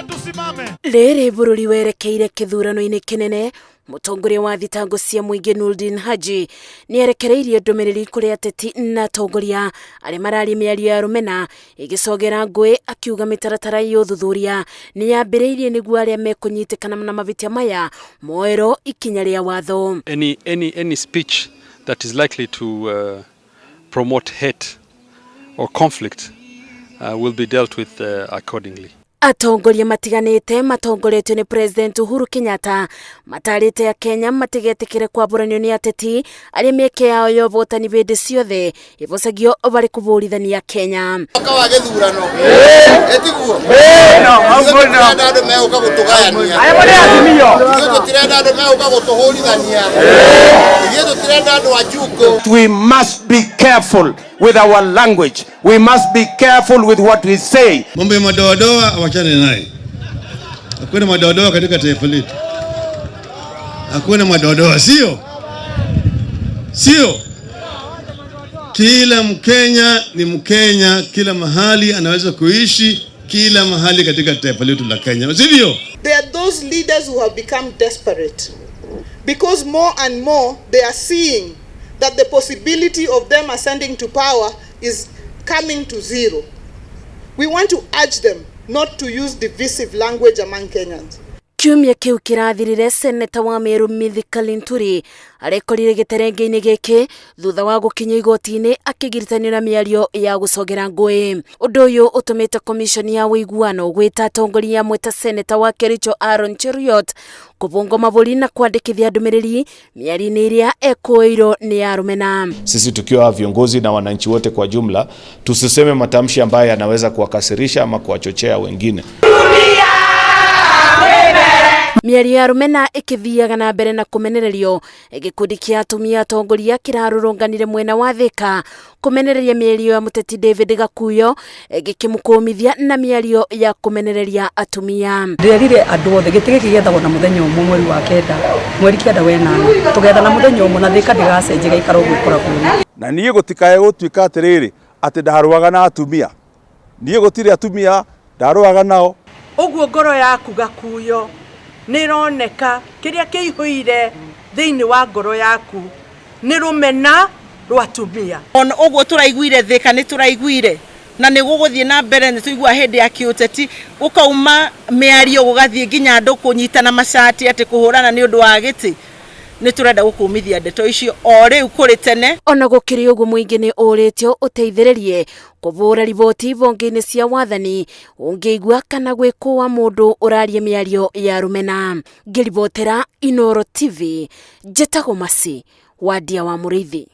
Rĩrĩ bũrũri werekeire kĩthurano-inĩ kĩnene, mũtongoria wa thitango cia mũingĩ Nurdin Haji nĩerekereirie ndũmĩrĩri kũrĩ ateti na atongoria arĩa mararia mĩario ya rũmena ĩgĩcogera ngũĩ, akiuga mĩtaratara ya ũthuthuria nĩyambĩrĩirie nĩguo arĩa mekũnyitĩkana na mabitia maya moerwo ikinya rĩa watho. Any speech that is likely to promote hate or conflict will be dealt with accordingly. Atongoria matiganĩte matongoretio nĩ President Uhuru Kenyatta matarĩte ya Kenya matigetikire kwambũranio nĩ ateti arĩa mĩeke yao ya ũvotani hĩndĩ ciothe ĩvocagio barĩ kũvũrithania Kenya. Wa gĩthurano etiguo andũ megũka gũtũgayania tũtirenda andũ megũka gũtũhũrithania tũtirenda andũ a jungo. We must be careful with our language. We must be careful with what we say. Mambo ya madoadoa awachane naye. Hakuna madoadoa katika taifa letu. Hakuna madoadoa, sio? Sio. Kila Mkenya ni Mkenya, kila mahali anaweza kuishi, kila mahali katika taifa letu la Kenya. Sivyo? There are those leaders who have become desperate because more and more they are seeing that the possibility of them ascending to power is coming to zero. We want to urge them not to use divisive language among Kenyans. Kiumia kiu kirathirire seneta wa Meru Mithika Linturi arekorire gĩterenge-inĩ gĩkĩ thutha wa gũkinya igoti-inĩ akĩgiritanio na mĩario ya gũcogera ngũĩ. Ũndũ ũyũ ũtũmĩte komishoni ya ũiguano gwĩta atongoria amwe ta seneta wa Kericho Aaron Cheruiyot kũbungo mabũri na kwandĩkithia ndũmĩrĩri mĩario-inĩ ĩrĩa ekũĩirwo nĩ ya rũmena. Sisi tukiwa viongozi na wananchi wote kwa jumla tusiseme matamshi ambayo yanaweza kuwakasirisha ama kuwachochea wengine. Mĩario ya rũmena ĩkĩthiaga na mbere na kũmenererio, gĩkundi kĩa atumia atongoria kĩrarũrũnganire mwena wa Thika kũmenereria mĩario ya mũteti David Gakuyo gĩkĩmũkũmithia na mĩario ya kũmenereria atumia. Ndĩrerire andũ othe gĩtĩ gĩkĩ gĩethagwo na mũthenya ũmwe mweri wa kenda mweri kenda wenana tũgetha na mũthenya ũmwe na Thika ndĩgacenjia gaikara ũguo ikoragwo. Na niĩ gũtikae gũtuĩka atĩrĩrĩ atĩ ndarũaga na atumia. Niĩ gũtirĩ atumia ndarũaga nao. Ũguo ngoro yaku Gakuyo nironeka kiria kiihũire thĩinĩ wa ngoro yaku nĩ rũmena rwatumia. Ona ũguo tũraiguire Thika nĩ tũraiguire na nĩ gũgũthiĩ na mbere nĩ tũigua hĩndĩ ya kĩũteti ũkauma mĩario gũgathiĩ nginya andũ kũnyitana macati atĩ kũhũrana nĩ ũndũ wa gĩtĩ. Nĩ tũrenda gũkũmithia ndeto icio o rĩu kũrĩ tene. Ona gũkĩrĩ ũguo mũingĩ nĩ ũrĩtio ũteithĩrĩrie kũbũra riboti honge-inĩ cia wathani ũngĩigua kana gwĩkũwa mũndũ ũraria mĩario ya rũmena. Ngĩribotera Inooro TV, njĩtagwo Masi Wandia wa Mũrĩithi.